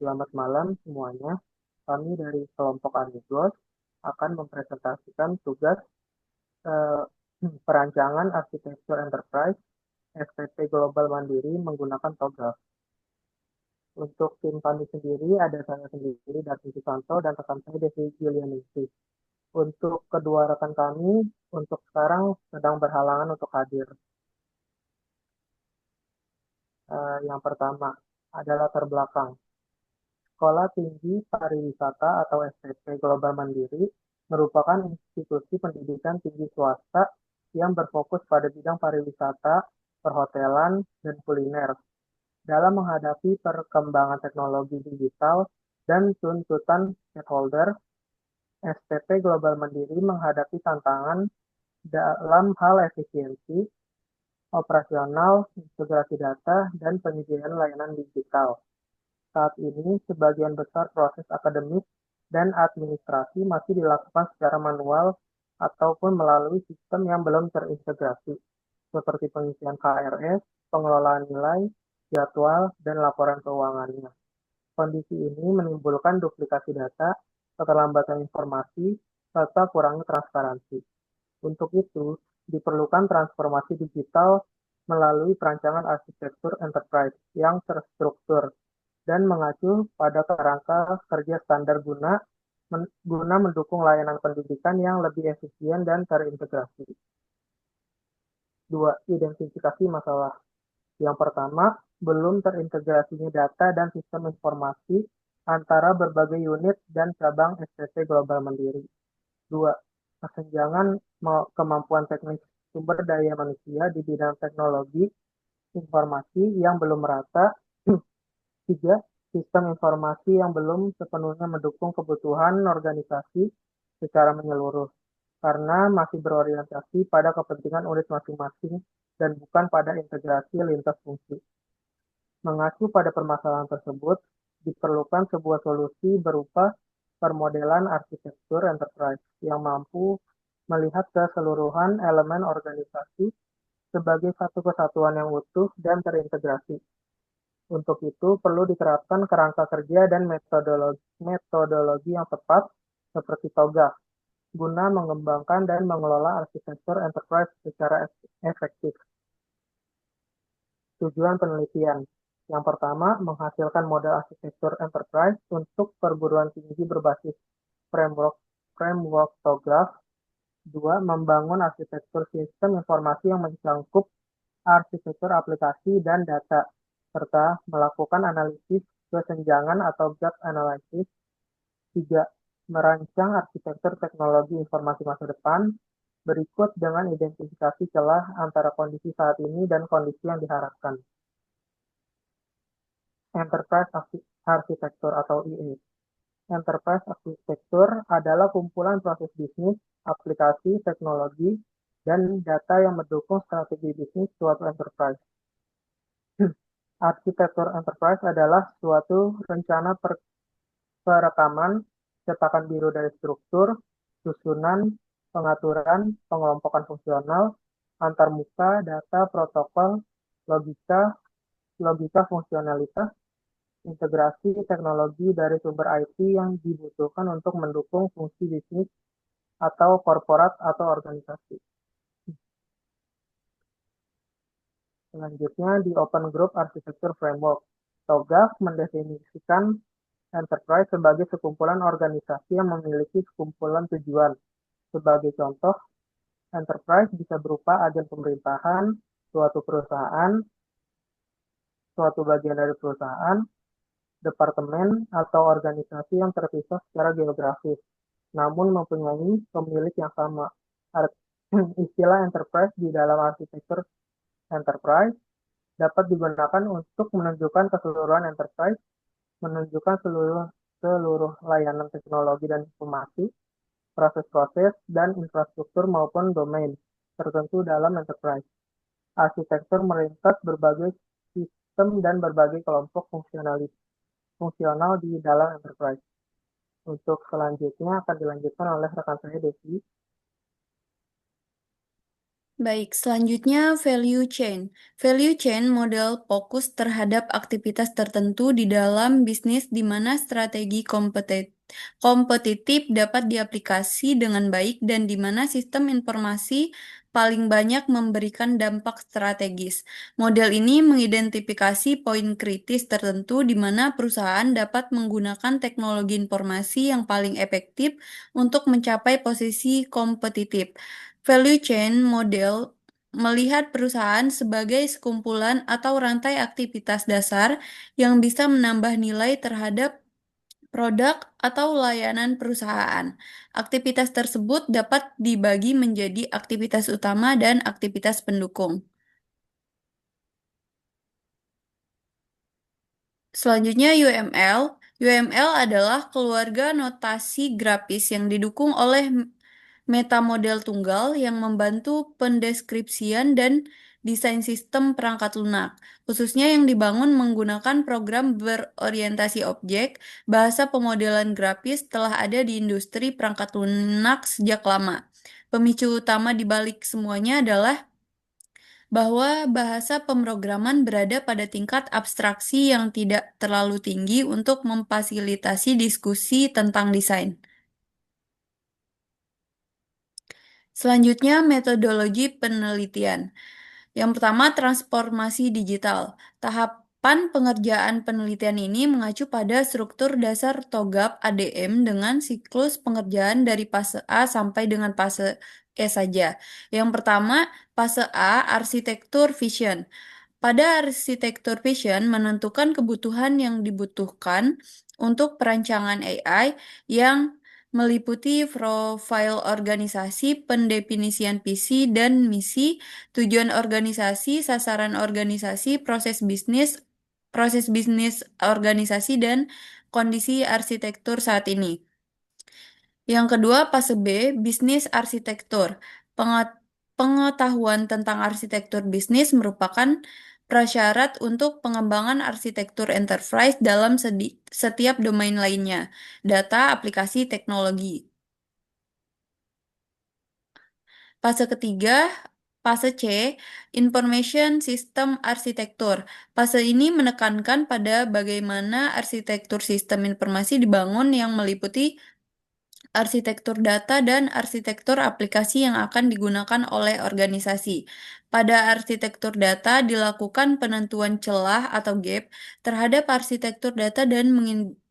Selamat malam semuanya. Kami dari kelompok Amigos akan mempresentasikan tugas eh, perancangan arsitektur enterprise SPP Global Mandiri menggunakan TOGAF. Untuk tim kami sendiri ada saya sendiri Darti Susanto dan rekan saya Devi Julianingsih. Untuk kedua rekan kami untuk sekarang sedang berhalangan untuk hadir. Yang pertama adalah latar belakang. Sekolah Tinggi Pariwisata atau STP Global Mandiri merupakan institusi pendidikan tinggi swasta yang berfokus pada bidang pariwisata, perhotelan, dan kuliner. Dalam menghadapi perkembangan teknologi digital dan tuntutan stakeholder, STP Global Mandiri menghadapi tantangan dalam hal efisiensi, operasional, integrasi data, dan penyediaan layanan digital. Saat ini, sebagian besar proses akademik dan administrasi masih dilakukan secara manual ataupun melalui sistem yang belum terintegrasi, seperti pengisian KRS, pengelolaan nilai, jadwal, dan laporan keuangannya. Kondisi ini menimbulkan duplikasi data, keterlambatan informasi, serta kurangnya transparansi. Untuk itu, diperlukan transformasi digital melalui perancangan arsitektur enterprise yang terstruktur dan mengacu pada kerangka kerja standar guna mendukung layanan pendidikan yang lebih efisien dan terintegrasi. Dua, identifikasi masalah. Yang pertama, belum terintegrasinya data dan sistem informasi antara berbagai unit dan cabang STP Global Mandiri. Dua, kesenjangan kemampuan teknis sumber daya manusia di bidang teknologi informasi yang belum merata. Tiga, sistem informasi yang belum sepenuhnya mendukung kebutuhan organisasi secara menyeluruh, karena masih berorientasi pada kepentingan unit masing-masing dan bukan pada integrasi lintas fungsi. Mengacu pada permasalahan tersebut, diperlukan sebuah solusi berupa permodelan arsitektur enterprise yang mampu melihat keseluruhan elemen organisasi sebagai satu kesatuan yang utuh dan terintegrasi. Untuk itu, perlu diterapkan kerangka kerja dan metodologi yang tepat seperti TOGA guna mengembangkan dan mengelola arsitektur enterprise secara efektif. Tujuan penelitian. Yang pertama, menghasilkan model arsitektur enterprise untuk perguruan tinggi berbasis framework TOGAF. Dua, membangun arsitektur sistem informasi yang mencangkup arsitektur aplikasi dan data, serta melakukan analisis kesenjangan atau gap analysis. Tiga, merancang arsitektur teknologi informasi masa depan, berikut dengan identifikasi celah antara kondisi saat ini dan kondisi yang diharapkan. Enterprise Architecture atau EA. Enterprise Architecture adalah kumpulan proses bisnis, aplikasi, teknologi, dan data yang mendukung strategi bisnis suatu enterprise. Arsitektur enterprise adalah suatu rencana perekaman cetakan biru dari struktur, susunan, pengaturan, pengelompokan fungsional, antarmuka, data, protokol, logika fungsionalitas, integrasi teknologi dari sumber IT yang dibutuhkan untuk mendukung fungsi bisnis atau korporat atau organisasi. Selanjutnya di Open Group Architecture Framework, TOGAF mendefinisikan enterprise sebagai sekumpulan organisasi yang memiliki sekumpulan tujuan. Sebagai contoh, enterprise bisa berupa agen pemerintahan, suatu perusahaan, suatu bagian dari perusahaan, departemen, atau organisasi yang terpisah secara geografis, namun mempunyai pemilik yang sama. Istilah enterprise di dalam arsitektur enterprise dapat digunakan untuk menunjukkan keseluruhan enterprise, menunjukkan seluruh layanan teknologi dan informasi, proses-proses, dan infrastruktur maupun domain tertentu dalam enterprise. Arsitektur melintas berbagai sistem dan berbagai kelompok fungsional di dalam enterprise. Untuk selanjutnya akan dilanjutkan oleh rekan saya Devi. Baik, selanjutnya value chain. Value chain model fokus terhadap aktivitas tertentu di dalam bisnis di mana strategi kompetitif dapat diaplikasi dengan baik dan di mana sistem informasi paling banyak memberikan dampak strategis. Model ini mengidentifikasi poin kritis tertentu di mana perusahaan dapat menggunakan teknologi informasi yang paling efektif untuk mencapai posisi kompetitif. Value chain model melihat perusahaan sebagai sekumpulan atau rantai aktivitas dasar yang bisa menambah nilai terhadap produk atau layanan perusahaan. Aktivitas tersebut dapat dibagi menjadi aktivitas utama dan aktivitas pendukung. Selanjutnya UML. UML adalah keluarga notasi grafis yang didukung oleh metamodel tunggal yang membantu pendeskripsian dan desain sistem perangkat lunak, khususnya yang dibangun menggunakan program berorientasi objek. Bahasa pemodelan grafis telah ada di industri perangkat lunak sejak lama. Pemicu utama di balik semuanya adalah bahwa bahasa pemrograman berada pada tingkat abstraksi yang tidak terlalu tinggi untuk memfasilitasi diskusi tentang desain. Selanjutnya, metodologi penelitian. Yang pertama, transformasi digital. Tahapan pengerjaan penelitian ini mengacu pada struktur dasar TOGAP ADM dengan siklus pengerjaan dari fase A sampai dengan fase E saja. Yang pertama, fase A, arsitektur vision. Pada arsitektur vision menentukan kebutuhan yang dibutuhkan untuk perancangan AI yang meliputi profil organisasi, pendefinisian visi dan misi, tujuan organisasi, sasaran organisasi, proses bisnis organisasi, dan kondisi arsitektur saat ini. Yang kedua, fase B, bisnis arsitektur. Pengetahuan tentang arsitektur bisnis merupakan prasyarat untuk pengembangan arsitektur enterprise dalam setiap domain lainnya, data, aplikasi, teknologi. Fase ketiga, fase C, Information System Arsitektur. Fase ini menekankan pada bagaimana arsitektur sistem informasi dibangun yang meliputi arsitektur data dan arsitektur aplikasi yang akan digunakan oleh organisasi. Pada arsitektur data dilakukan penentuan celah atau gap terhadap arsitektur data dan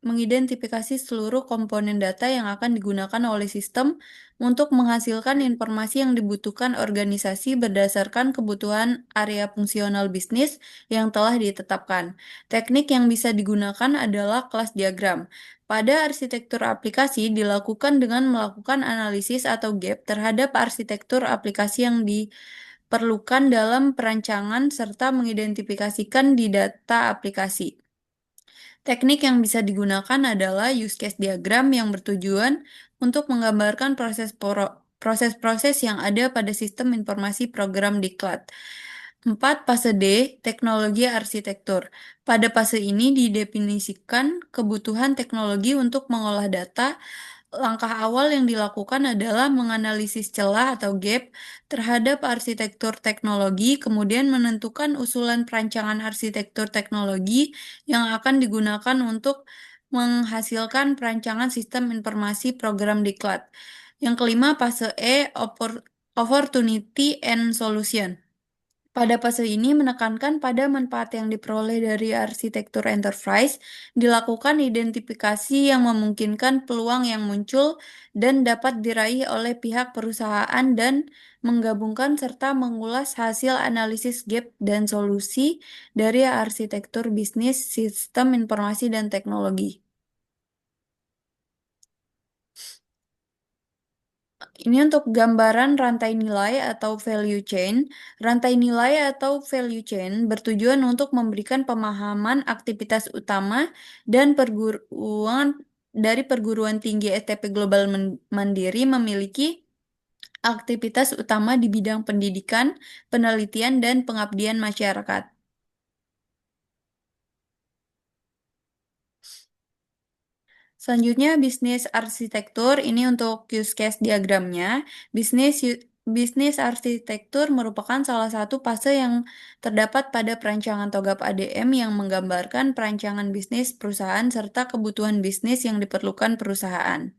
mengidentifikasi seluruh komponen data yang akan digunakan oleh sistem untuk menghasilkan informasi yang dibutuhkan organisasi berdasarkan kebutuhan area fungsional bisnis yang telah ditetapkan. Teknik yang bisa digunakan adalah kelas diagram. Pada arsitektur aplikasi dilakukan dengan melakukan analisis atau gap terhadap arsitektur aplikasi yang diperlukan dalam perancangan serta mengidentifikasikan di data aplikasi. Teknik yang bisa digunakan adalah use case diagram yang bertujuan untuk menggambarkan proses-proses yang ada pada sistem informasi program diklat. 4. Fase D, teknologi arsitektur. Pada fase ini didefinisikan kebutuhan teknologi untuk mengolah data. Langkah awal yang dilakukan adalah menganalisis celah atau gap terhadap arsitektur teknologi, kemudian menentukan usulan perancangan arsitektur teknologi yang akan digunakan untuk menghasilkan perancangan sistem informasi program diklat. Yang kelima, fase E, Opportunity and Solution. Pada fase ini menekankan pada manfaat yang diperoleh dari arsitektur enterprise, dilakukan identifikasi yang memungkinkan peluang yang muncul dan dapat diraih oleh pihak perusahaan dan menggabungkan serta mengulas hasil analisis gap dan solusi dari arsitektur bisnis, sistem informasi dan teknologi. Ini untuk gambaran rantai nilai atau value chain. Rantai nilai atau value chain bertujuan untuk memberikan pemahaman aktivitas utama dan perguruan dari perguruan tinggi STP Global Mandiri memiliki aktivitas utama di bidang pendidikan, penelitian, dan pengabdian masyarakat. Selanjutnya, bisnis arsitektur. Ini untuk use case diagramnya. Bisnis Bisnis arsitektur merupakan salah satu fase yang terdapat pada perancangan Togap ADM yang menggambarkan perancangan bisnis perusahaan serta kebutuhan bisnis yang diperlukan perusahaan.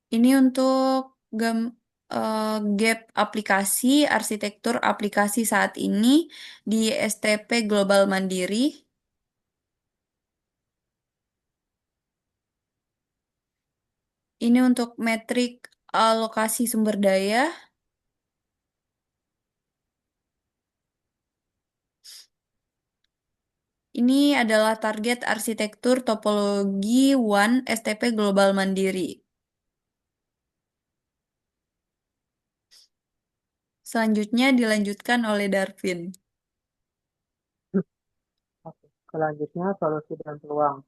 Ini untuk gap aplikasi, arsitektur aplikasi saat ini di STP Global Mandiri. Ini untuk metrik alokasi sumber daya. Ini adalah target arsitektur topologi One STP Global Mandiri. Selanjutnya dilanjutkan oleh Darwin. Oke. Selanjutnya, solusi dan peluang.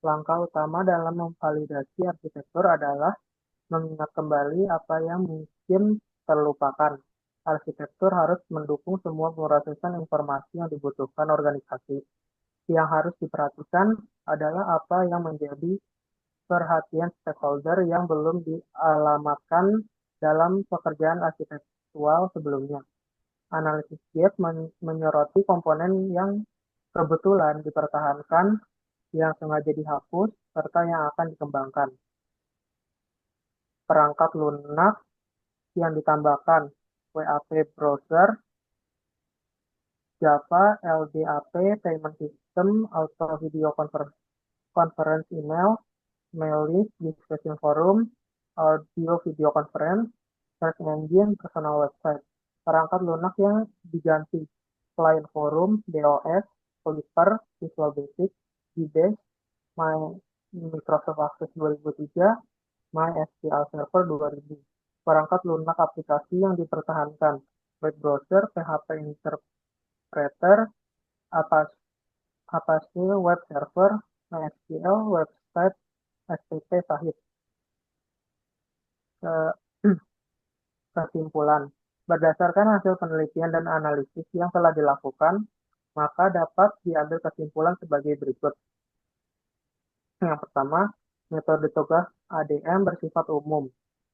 Langkah utama dalam memvalidasi arsitektur adalah mengingat kembali apa yang mungkin terlupakan. Arsitektur harus mendukung semua pemrosesan informasi yang dibutuhkan organisasi. Yang harus diperhatikan adalah apa yang menjadi perhatian stakeholder yang belum dialamatkan dalam pekerjaan arsitektural sebelumnya. Analisis gap menyoroti komponen yang kebetulan dipertahankan, yang sengaja dihapus, serta yang akan dikembangkan. Perangkat lunak yang ditambahkan, WAP Browser, Java, LDAP, Payment System, Auto Video Conference Email, Mail List, Discussion Forum, Audio Video Conference, Search Engine, Personal Website. Perangkat lunak yang diganti, Client Forum, DOS, Polyper, Visual Basic, GBase, Microsoft Access 2003, MySQL Server 2000. Perangkat lunak aplikasi yang dipertahankan, web browser, PHP Interpreter, Apache Web Server, MySQL, website, SPP Sahib. Kesimpulan, berdasarkan hasil penelitian dan analisis yang telah dilakukan, maka dapat diambil kesimpulan sebagai berikut. Yang pertama, metode tugas ADM bersifat umum,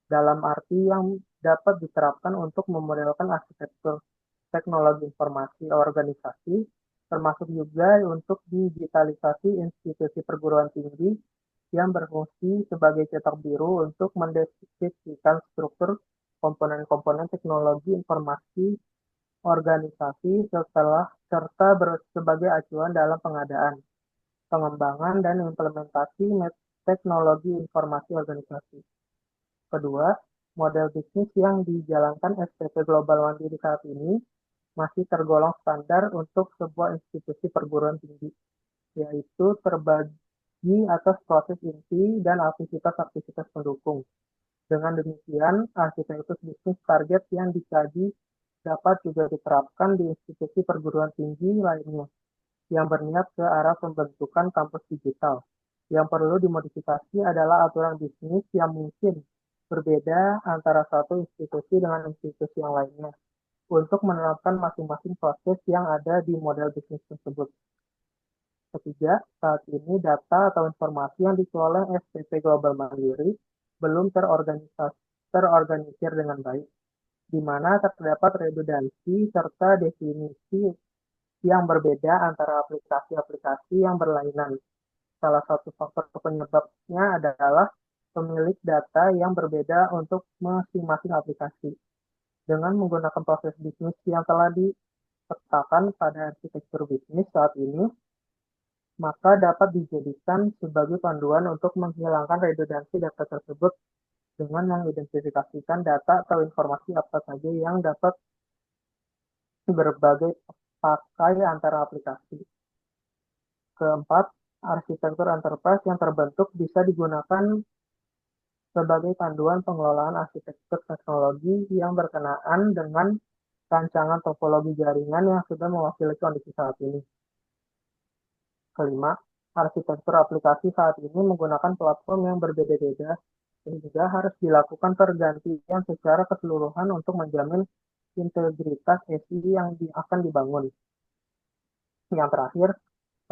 dalam arti yang dapat diterapkan untuk memodelkan arsitektur teknologi informasi organisasi, termasuk juga untuk digitalisasi institusi perguruan tinggi yang berfungsi sebagai cetak biru untuk mendeskripsikan struktur komponen-komponen teknologi informasi organisasi serta sebagai acuan dalam pengadaan, pengembangan, dan implementasi teknologi informasi organisasi. Kedua, model bisnis yang dijalankan STP Global Mandiri saat ini masih tergolong standar untuk sebuah institusi perguruan tinggi, yaitu terbagi atas proses inti dan aktivitas-aktivitas pendukung. Dengan demikian, arsitektur bisnis target yang dikaji dapat juga diterapkan di institusi perguruan tinggi lainnya yang berniat ke arah pembentukan kampus digital. Yang perlu dimodifikasi adalah aturan bisnis yang mungkin berbeda antara satu institusi dengan institusi yang lainnya untuk menerapkan masing-masing proses yang ada di model bisnis tersebut. Ketiga, saat ini data atau informasi yang dikelola SPP Global Mandiri belum terorganisir dengan baik, di mana terdapat redundansi serta definisi yang berbeda antara aplikasi-aplikasi yang berlainan. Salah satu faktor penyebabnya adalah pemilik data yang berbeda untuk masing-masing aplikasi. Dengan menggunakan proses bisnis yang telah dipetakan pada arsitektur bisnis saat ini, maka dapat dijadikan sebagai panduan untuk menghilangkan redundansi data tersebut dengan mengidentifikasikan data atau informasi apa saja yang dapat berbagai pakai antara aplikasi. Keempat, arsitektur enterprise yang terbentuk bisa digunakan sebagai panduan pengelolaan arsitektur teknologi yang berkenaan dengan rancangan topologi jaringan yang sudah mewakili kondisi saat ini. Kelima, arsitektur aplikasi saat ini menggunakan platform yang berbeda-beda, sehingga harus dilakukan pergantian secara keseluruhan untuk menjamin integritas SI yang akan dibangun. Yang terakhir,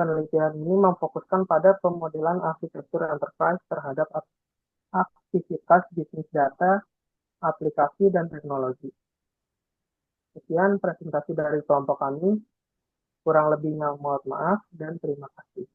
Penelitian ini memfokuskan pada pemodelan arsitektur enterprise terhadap aktivitas bisnis data, aplikasi, dan teknologi. Sekian presentasi dari kelompok kami. Kurang lebihnya mohon maaf dan terima kasih.